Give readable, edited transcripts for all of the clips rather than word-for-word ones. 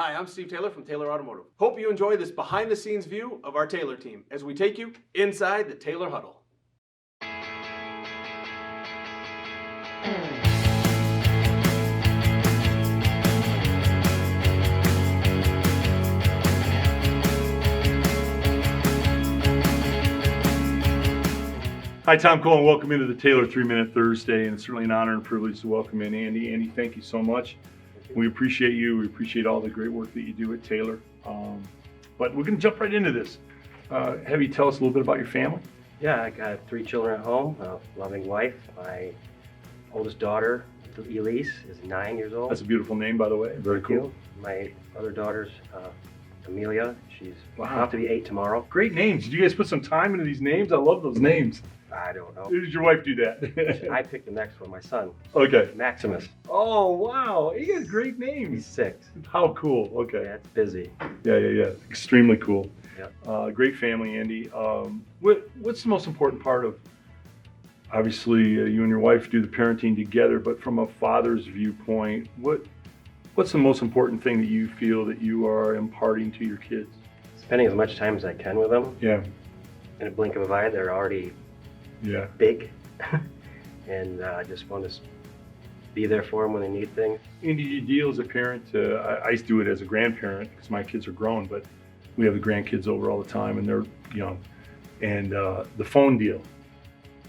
Hi, I'm Steve Taylor from Taylor Automotive. Hope you enjoy this behind-the-scenes view of our Taylor team as we take you inside the Taylor huddle. Hi, Tom Cole, and welcome into the Taylor 3-Minute Thursday, and it's certainly an honor and privilege to welcome in Andy. Andy, thank you so much. We appreciate you. We appreciate all the great work that you do at Taylor. But we're going to jump right into this. Have you tell us a little bit about your family? Yeah, I got 3 children at home, a loving wife. My oldest daughter, Elise, is 9 years old. That's a beautiful name, by the way. Very Thank cool. you. My other daughter's Amelia. She's Wow. about to be 8 tomorrow. Great names. Did you guys put some time into these names? I love those names. I don't know. Did your wife do that? I picked the next one, my son, Okay. Maximus. Oh, wow. He has great He's names. 6. How cool. Okay. Yeah, it's busy. Yeah. Extremely cool. Yep. Great family, Andy. What's the most important part of, obviously, you and your wife do the parenting together, but from a father's viewpoint, what's the most important thing that you feel that you are imparting to your kids? Spending as much time as I can with them. Yeah. In a blink of an eye, they're already big. And I just want to be there for them when they need things. Andy, you deal as a parent, I do it as a grandparent because my kids are grown, but we have the grandkids over all the time and they're young. And the phone deal.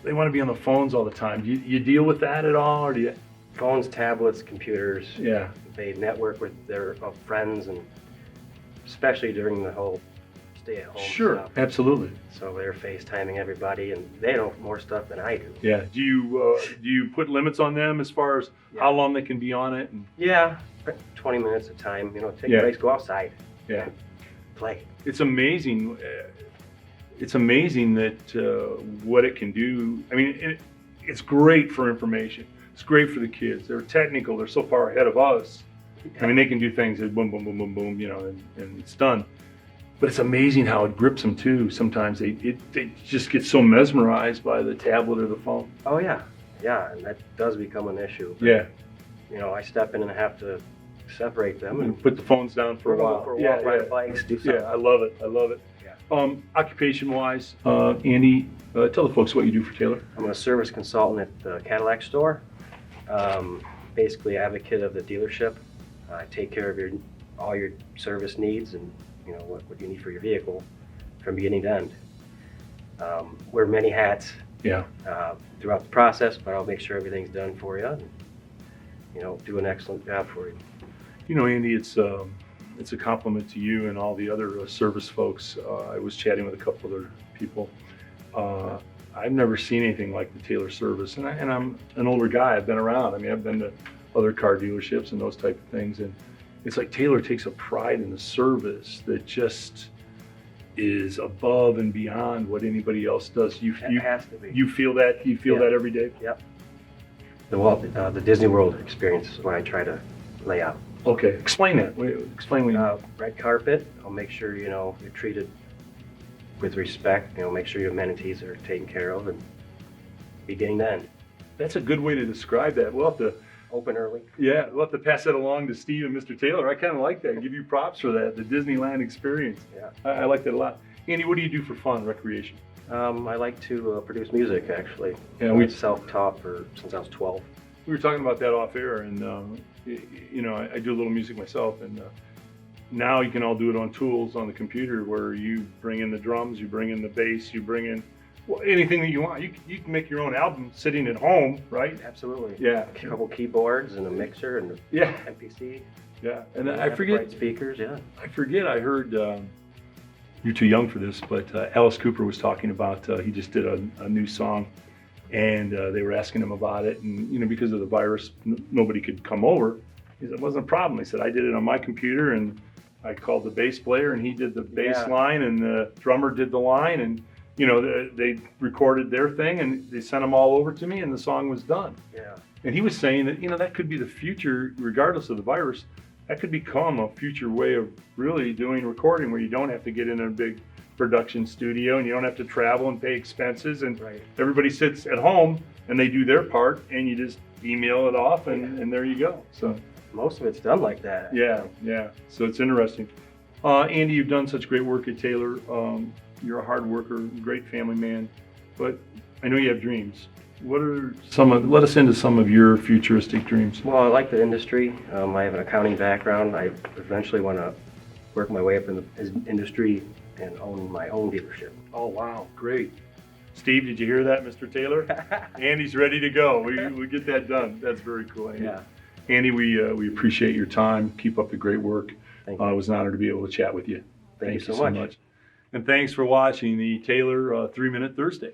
They want to be on the phones all the time. Do you deal with that at all, or do you? Phones, tablets, computers. Yeah. They network with their friends, and especially during the whole stay-at-home Sure, stuff. absolutely. So they're FaceTiming everybody, and they know more stuff than I do. Yeah. Do you put limits on them as far as how long they can be on it? And 20 minutes at a time. Take Yeah. breaks, go outside, yeah, play. it's amazing. It's amazing that what it can do. I mean, it's great for information. It's great for the kids. They're technical. They're so far ahead of us. I mean, they can do things that boom, boom, boom, boom, boom, and it's done. But it's amazing how it grips them too. Sometimes they just get so mesmerized by the tablet or the phone. Oh yeah, and that does become an issue. But, Yeah. I step in and have to separate them and Put the phones down for a while. For a walk, ride bikes, do something. Yeah, I love it. Yeah. Occupation-wise, Andy, tell the folks what you do for Taylor. I'm a service consultant at the Cadillac store. Basically advocate of the dealership. I take care of all your service needs and what you need for your vehicle from beginning to end. Wear many hats throughout the process, but I'll make sure everything's done for you and do an excellent job for you. Andy, it's a compliment to you and all the other service folks. I was chatting with a couple other people. I've never seen anything like the Taylor service, and I'm an older guy. I've been around. I mean, I've been to other car dealerships and those type of things, and it's like Taylor takes a pride in the service that just is above and beyond what anybody else does. It has to be. You feel that? You feel that every day? Yep. The Disney World experience is what I try to lay out. Okay, explain that. Explain what you Red carpet. I'll make sure you're treated with respect. Make sure your amenities are taken care of, and beginning to end. That's a good way to describe that. We'll have to. Open early. Yeah, we'll have to pass that along to Steve and Mr. Taylor. I kind of like that. Give you props for that, the Disneyland experience. Yeah. I like that a lot. Andy, what do you do for fun, recreation? I like to produce music, actually. Yeah, I've self-taught since I was 12. We were talking about that off air, and I do a little music myself, and now you can all do it on tools on the computer, where you bring in the drums, you bring in the bass, you bring in anything that you want. You can make your own album sitting at home, right? Absolutely. Yeah. A couple keyboards and a mixer and MPC. Yeah, and I forget. Bright speakers. Yeah. I forget. I heard you're too young for this, but Alice Cooper was talking about he just did a new song, and they were asking him about it, and because of the virus, nobody could come over. He said it wasn't a problem. He said I did it on my computer, and I called the bass player, and he did the bass line, and the drummer did the line, and they recorded their thing and they sent them all over to me, and the song was done. Yeah. And he was saying that, that could be the future, regardless of the virus. That could become a future way of really doing recording, where you don't have to get in a big production studio and you don't have to travel and pay expenses, and everybody sits at home and they do their part, and you just email it off, and there you go. So Most of it's done like that. yeah. So it's interesting. Andy, you've done such great work at Taylor. You're a hard worker, great family man, but I know you have dreams. What are let us into some of your futuristic dreams. Well, I like the industry. I have an accounting background. I eventually want to work my way up in the industry and own my own dealership. Oh, wow, great. Steve, did you hear that, Mr. Taylor? Andy's ready to go. We get that done. That's very cool, Andy. Yeah. Andy, we appreciate your time. Keep up the great work. Thank you. It was an honor to be able to chat with you. Thank you so much. And thanks for watching the Taylor 3 Minute Thursday.